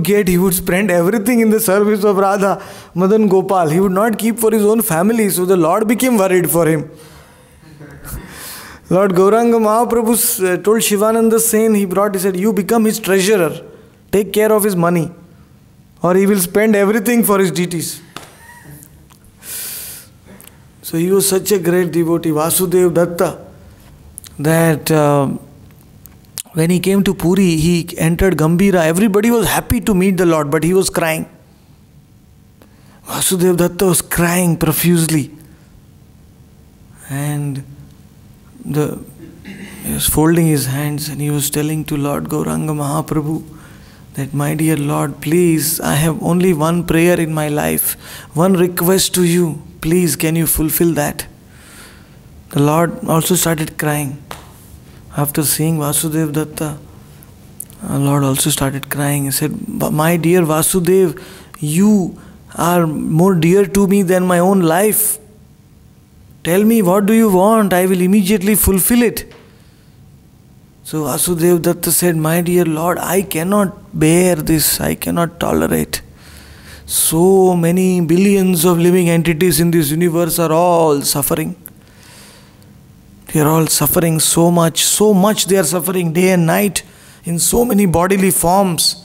get, he would spend everything in the service of Radha, Madan Gopal. He would not keep for his own family. So the Lord became worried for him. Lord Gauranga Mahaprabhu told Shivananda Sen, he said, you become his treasurer. Take care of his money, or he will spend everything for his deities. So he was such a great devotee, Vasudev Datta, that when he came to Puri, he entered Gambhira. Everybody was happy to meet the Lord, but he was crying. Vasudev Datta was crying profusely. And he was folding his hands and he was telling to Lord Gauranga Mahaprabhu that, my dear Lord, please, I have only one prayer in my life, one request to you. Please, can you fulfill that? The Lord also started crying. After seeing Vasudev Datta, the Lord also started crying. He said, my dear Vasudev, you are more dear to me than my own life. Tell me, what do you want? I will immediately fulfill it. So Vasudev Datta said, my dear Lord, I cannot bear this. I cannot tolerate. So many billions of living entities in this universe are all suffering. They are all suffering so much they are suffering day and night in so many bodily forms.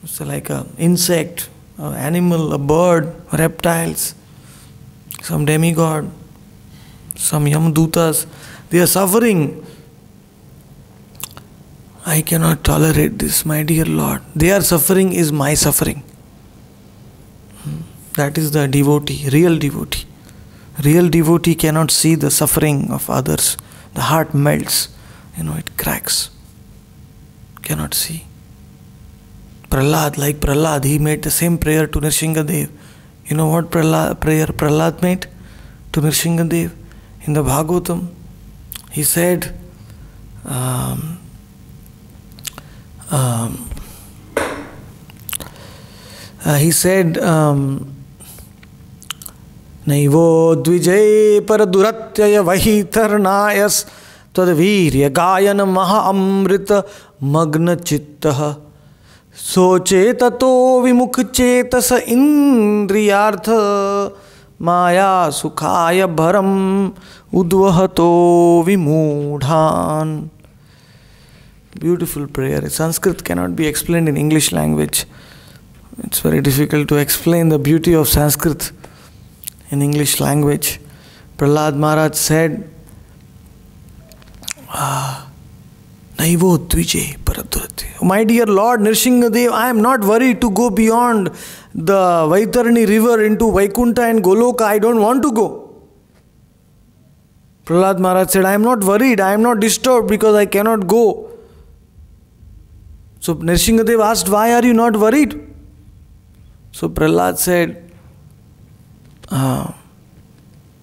It's like an insect, an animal, a bird, reptiles, some demigod, some Yamadutas. They are suffering. I cannot tolerate this, my dear Lord. Their suffering is my suffering. That is the devotee, real devotee. Real devotee cannot see the suffering of others. The heart melts, it cracks. Cannot see. Like Prahlad, he made the same prayer to Nrsingadev. You know what prayer Prahlad made to Nrsingadev? In the Bhagavatam, he said, Naivo dvijay paraduratya vahitarnayas tadvirya gayana maha amrita magna chittaha soche tato vimukh chetasa indriyartha maya sukhaya bharam udvahato vimudhan. Beautiful prayer. Sanskrit cannot be explained in English language. It's very difficult to explain the beauty of Sanskrit in English language. Prahlad Maharaj said, Naivo Dvije Paradurati. My dear Lord Nrsingadev, I am not worried to go beyond the Vaitarani river into Vaikuntha and Goloka. I don't want to go. Prahlad Maharaj said, I am not worried, I am not disturbed because I cannot go. So Nrsingadev asked, why are you not worried? So Prahlad said,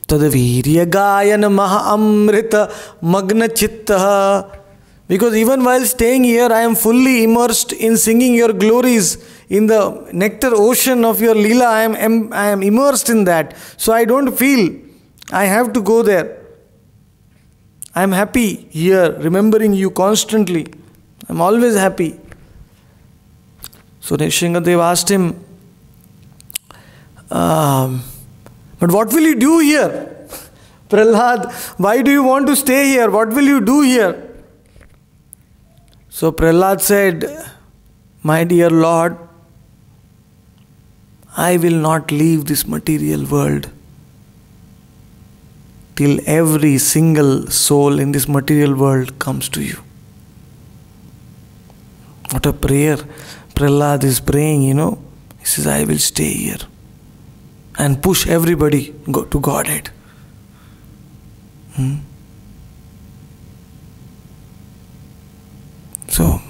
Tadavirya gayana maha amrita magna chittaha. Because even while staying here, I am fully immersed in singing your glories. In the nectar ocean of your Leela, I am immersed in that. So I don't feel I have to go there. I am happy here, remembering you constantly. I am always happy. So Nrsingadev asked him, but what will you do here? Prahlad, why do you want to stay here? What will you do here? So Prahlad said, my dear Lord, I will not leave this material world till every single soul in this material world comes to you. What a prayer Prahlad is praying, He says, I will stay here and push everybody to Godhead. So,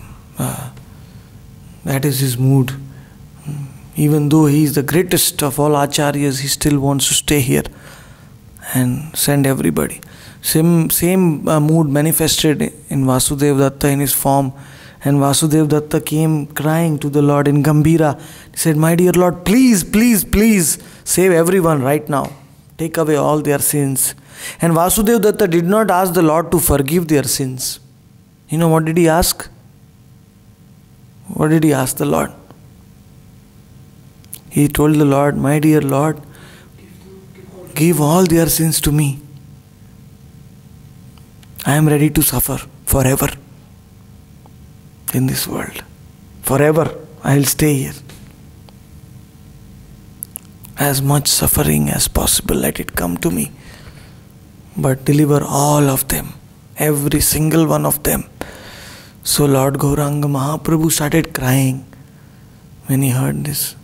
that is his mood. Even though he is the greatest of all acharyas, he still wants to stay here and send everybody. Same mood manifested in Vasudev Datta in his form. And Vasudev Datta came crying to the Lord in Gambhira. He said, my dear Lord, please, please, please save everyone right now. Take away all their sins. And Vasudev Datta did not ask the Lord to forgive their sins. What did he ask? What did he ask the Lord? He told the Lord, my dear Lord, give all their sins to me. I am ready to suffer forever in this world. Forever I will stay here. As much suffering as possible, let it come to me. But deliver all of them, every single one of them. So Lord Gauranga Mahaprabhu started crying when he heard this.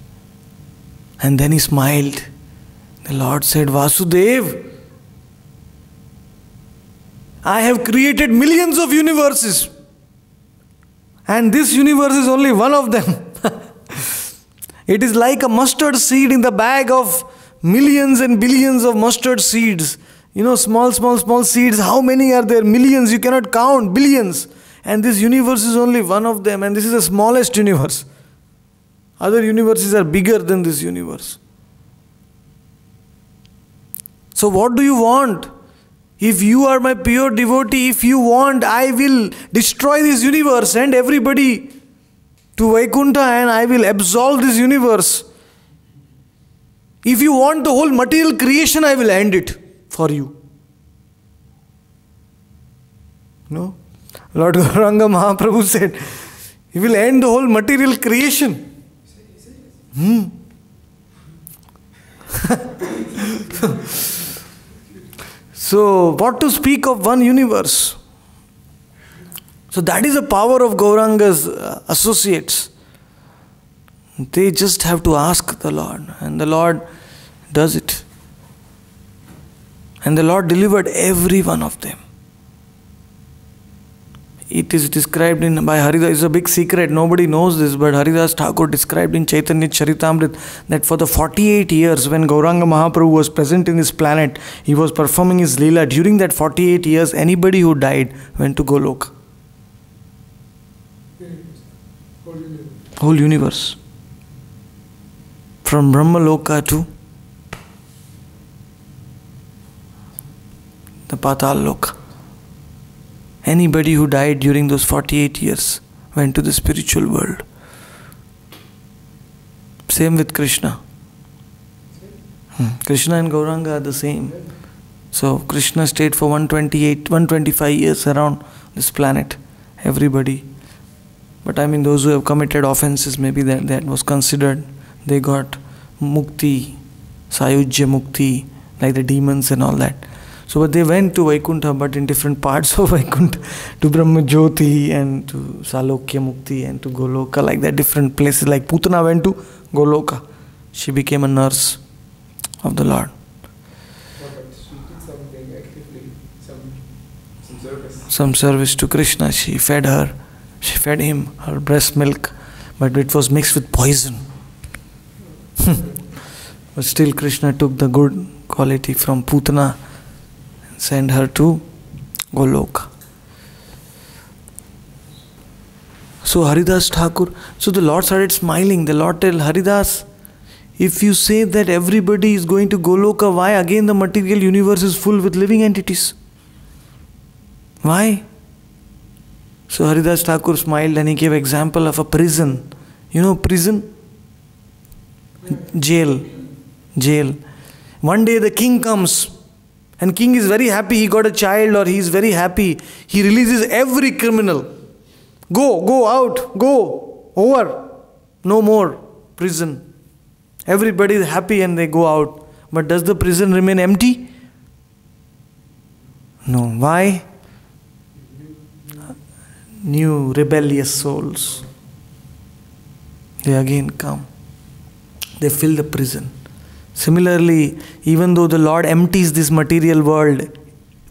And then he smiled. The Lord said, Vasudev, I have created millions of universes. And this universe is only one of them. It is like a mustard seed in the bag of millions and billions of mustard seeds. You know, small seeds. How many are there? Millions. You cannot count. Billions. And this universe is only one of them. And this is the smallest universe. Other universes are bigger than this universe. So what do you want? If you are my pure devotee, if you want, I will destroy this universe and everybody to Vaikuntha, and I will absolve this universe. If you want the whole material creation, I will end it for you. No? Lord Gauranga Mahaprabhu said, he will end the whole material creation. So, what to speak of one universe? So that is the power of Gauranga's associates. They just have to ask the Lord, and the Lord does it. And the Lord delivered every one of them. It is described by Haridas. It's a big secret, nobody knows this, but Haridas Thakur described in Chaitanya Charitamrita that for the 48 years when Gauranga Mahaprabhu was present in this planet, he was performing his Leela. During that 48 years, anybody who died went to Goloka. Whole universe. From Brahmaloka to the Patal Loka. Anybody who died during those 48 years went to the spiritual world. Same with Krishna. Krishna and Gauranga are the same. So Krishna stayed for 125 years around this planet. Everybody. But I mean, those who have committed offenses, maybe that was considered. They got mukti, sayujya mukti, like the demons and all that. So, but they went to Vaikuntha, but in different parts of Vaikuntha, to Brahma Jyoti and to Salokya Mukti and to Goloka, like that, different places. Like Putana went to Goloka. She became a nurse of the Lord. But she did something actively, some service. Some service to Krishna. She fed her. She fed him her breast milk, but it was mixed with poison. But still Krishna took the good quality from Putana and sent her to Goloka. So Haridas Thakur, so the Lord started smiling. The Lord told Haridas, if you say that everybody is going to Goloka, why again the material universe is full with living entities? Why? So Haridas Thakur smiled and he gave example of a prison. You know prison? Jail. One day the king comes and king is very happy he got a child, or he is very happy. He releases every criminal. Go out, go, over. No more prison. Everybody is happy and they go out. But does the prison remain empty? No. Why? New rebellious souls. They again come. They fill the prison. Similarly, even though the Lord empties this material world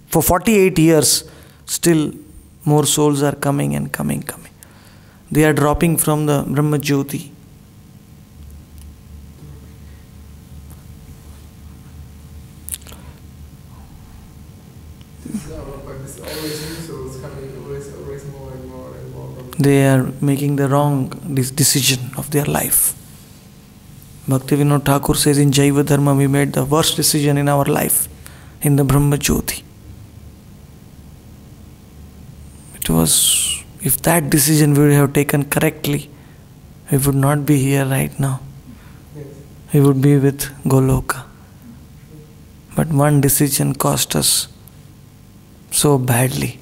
for 48 years, still more souls are coming and coming. They are dropping from the Brahma Jyoti. They are making the wrong decision of their life. Bhaktivinoda Thakur says in Jaiva Dharma, we made the worst decision in our life in the Brahma Jyoti. It was, if that decision we would have taken correctly, we would not be here right now. we would be with Goloka. But one decision cost us so badly.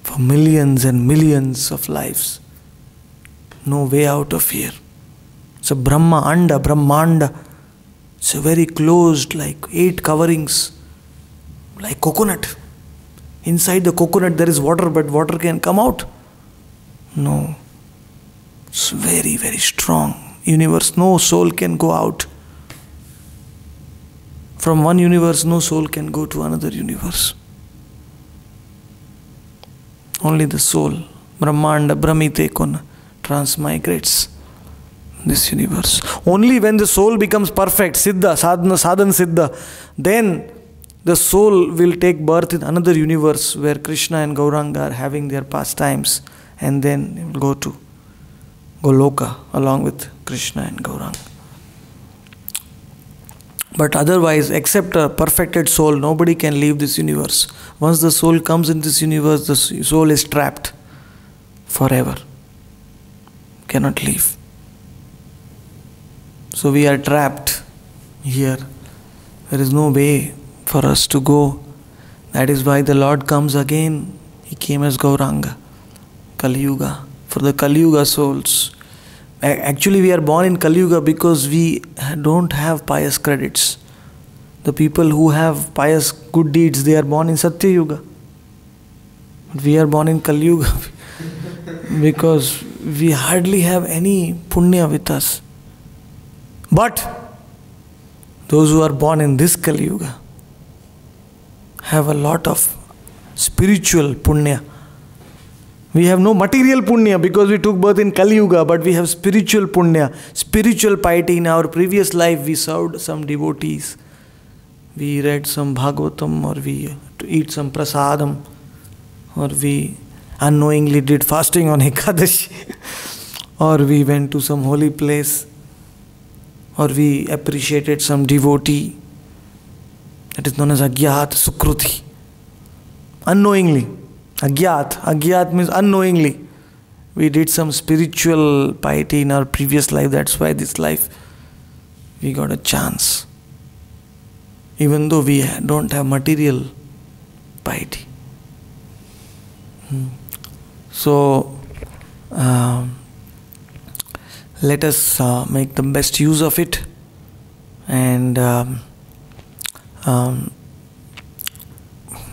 For millions and millions of lives. No way out of here. It's a Brahmanda. It's a very closed, like 8 coverings, like coconut. Inside the coconut there is water, but water can come out. No. It's very, very strong universe. No soul can go out. From one universe, no soul can go to another universe. Only the soul, Brahmanda, Brahmite Kona, transmigrates this universe. Only when the soul becomes perfect, Siddha, Sadhan Siddha, then the soul will take birth in another universe where Krishna and Gauranga are having their pastimes, and then it will go to Goloka along with Krishna and Gauranga. But otherwise, except a perfected soul, nobody can leave this universe. Once the soul comes in this universe, the soul is trapped forever. Cannot leave. So we are trapped here. There is no way for us to go. That is why the Lord comes again. He came as Gauranga, Kali Yuga, for the Kali Yuga souls. Actually, we are born in Kali Yuga because we don't have pious credits. The people who have pious good deeds, they are born in Satya Yuga. But we are born in Kali Yuga because we hardly have any punya with us. But those who are born in this Kali Yuga have a lot of spiritual punya. We have no material punya because we took birth in Kali Yuga, but we have spiritual punya, spiritual piety. In our previous life, we served some devotees. We read some Bhagavatam, or we eat some prasadam, or we unknowingly did fasting on Ekadashi, or we went to some holy place, or we appreciated some devotee. That is known as Agyat Sukruti. Unknowingly. Agyat means unknowingly. We did some spiritual piety in our previous life. That's why this life we got a chance. Even though we don't have material piety. So, let us make the best use of it. And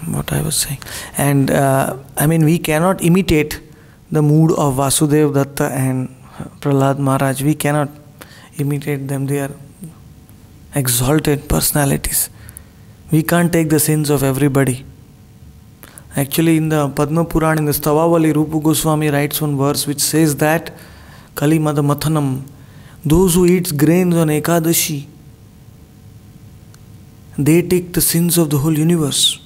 what I was saying. And we cannot imitate the mood of Vasudeva Datta and Prahlad Maharaj. We cannot imitate them. They are exalted personalities. We can't take the sins of everybody. Actually, in the Padma Purana, in the Stavavali, Rupa Goswami writes one verse which says that Kali Mada Mathanam, those who eat grains on Ekadashi, they take the sins of the whole universe.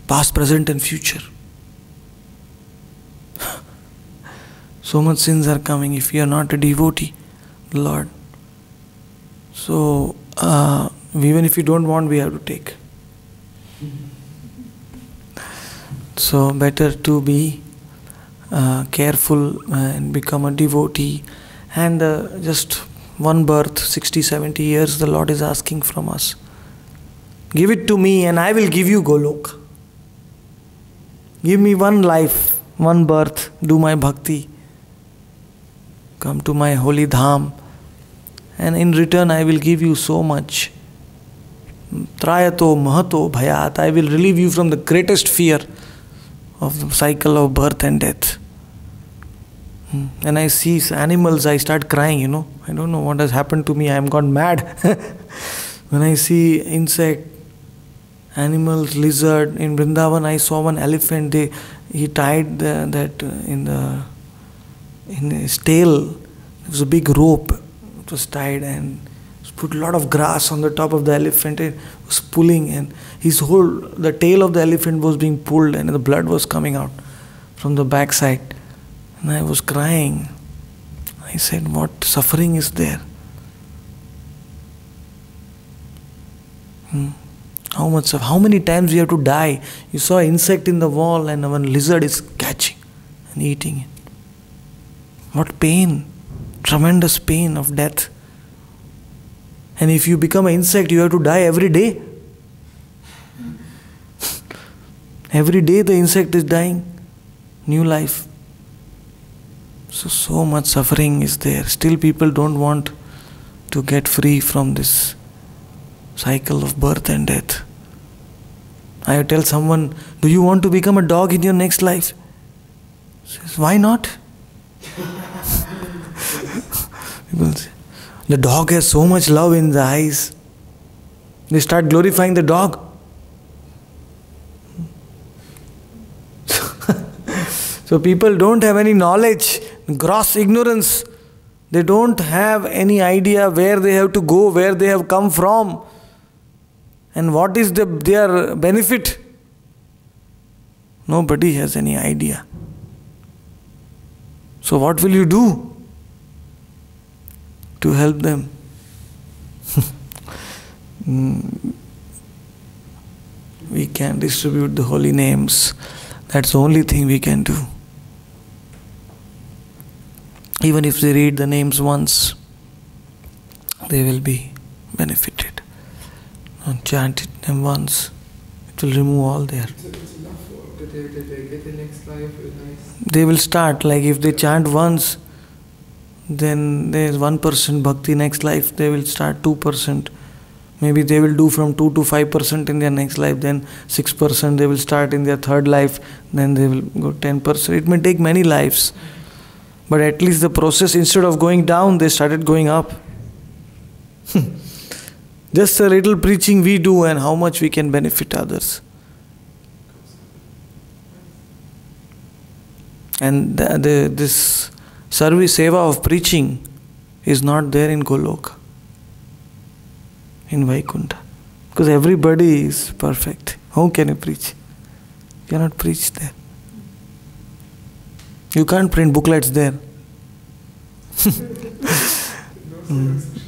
Past, present and future. So much sins are coming if you are not a devotee, the Lord. So, even if you don't want, we have to take. So, better to be careful and become a devotee. And just one birth, 60, 70 years, the Lord is asking from us. Give it to me and I will give you Golok. Give me one life, one birth, do my bhakti. Come to my holy dham. And in return I will give you so much. Trayato mahato bhayat. I will relieve you from the greatest fear of the cycle of birth and death. When I see animals, I start crying, I don't know what has happened to me. I am gone mad. When I see insect, animals, lizard, in Vrindavan I saw one elephant. He tied that in his tail. It was a big rope. It was tied and put a lot of grass on the top of the elephant. It was pulling, and the tail of the elephant was being pulled, and the blood was coming out from the backside. And I was crying. I said, what suffering is there? How many times we have to die? You saw an insect in the wall and one lizard is catching and eating it. What pain, tremendous pain of death. And if you become an insect, you have to die every day. Every day the insect is dying. New life. So much suffering is there. Still people don't want to get free from this cycle of birth and death. I tell someone, do you want to become a dog in your next life? He says, why not? People say, the dog has so much love in the eyes. They start glorifying the dog. So people don't have any knowledge, gross ignorance. They don't have any idea where they have to go, where they have come from, and what is their benefit. Nobody has any idea. So what will you do to help them? We can distribute the holy names. That's the only thing we can do. Even if they read the names once, they will be benefited. And chant them once, it will remove all their. It's enough that they get the next life. Nice. They will start, like if they chant once, then there is 1% bhakti. Next life they will start 2%. Maybe they will do from 2 to 5% in their next life, then 6% they will start in their third life, then they will go 10%. It may take many lives. But at least the process, instead of going down, they started going up. Just a little preaching we do and how much we can benefit others. And this service seva of preaching is not there in Goloka, in Vaikuntha. Because everybody is perfect. How can you preach? You cannot preach there. You can't print booklets there.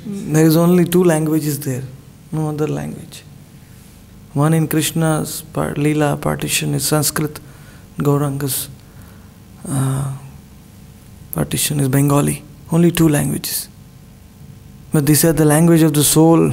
There is only 2 languages there, no other language. One in Krishna's Leela partition is Sanskrit, Gauranga's partition is Bengali. Only 2 languages. But these are the language of the soul.